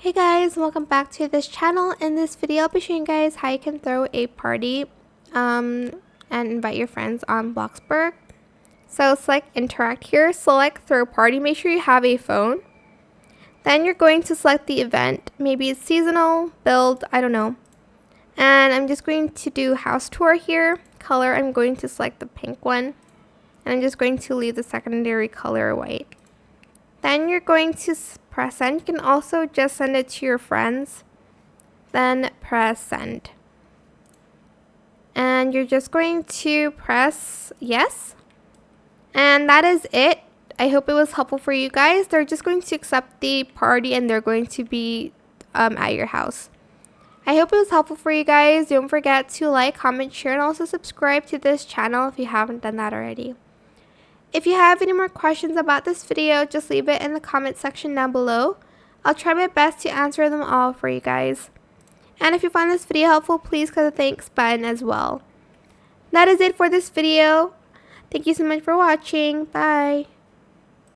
Hey guys, welcome back to this channel. In this video, I'll be showing you guys how you can throw a party and invite your friends on Bloxburg. So select interact here, select throw party, make sure you have a phone. Then you're going to select the event, maybe it's seasonal, build, I don't know. And I'm just going to do house tour here. Color, I'm going to select the pink one. And I'm just going to leave the secondary color white. Then you're going to press send. You can also just send it to your friends. Then press send. And you're just going to press yes. And that is it. I hope it was helpful for you guys. They're just going to accept the party and they're going to be at your house. I hope it was helpful for you guys. Don't forget to like, comment, share, and also subscribe to this channel if you haven't done that already. If you have any more questions about this video, just leave it in the comment section down below. I'll try my best to answer them all for you guys. And if you found this video helpful, please click the thanks button as well. That is it for this video. Thank you so much for watching. Bye.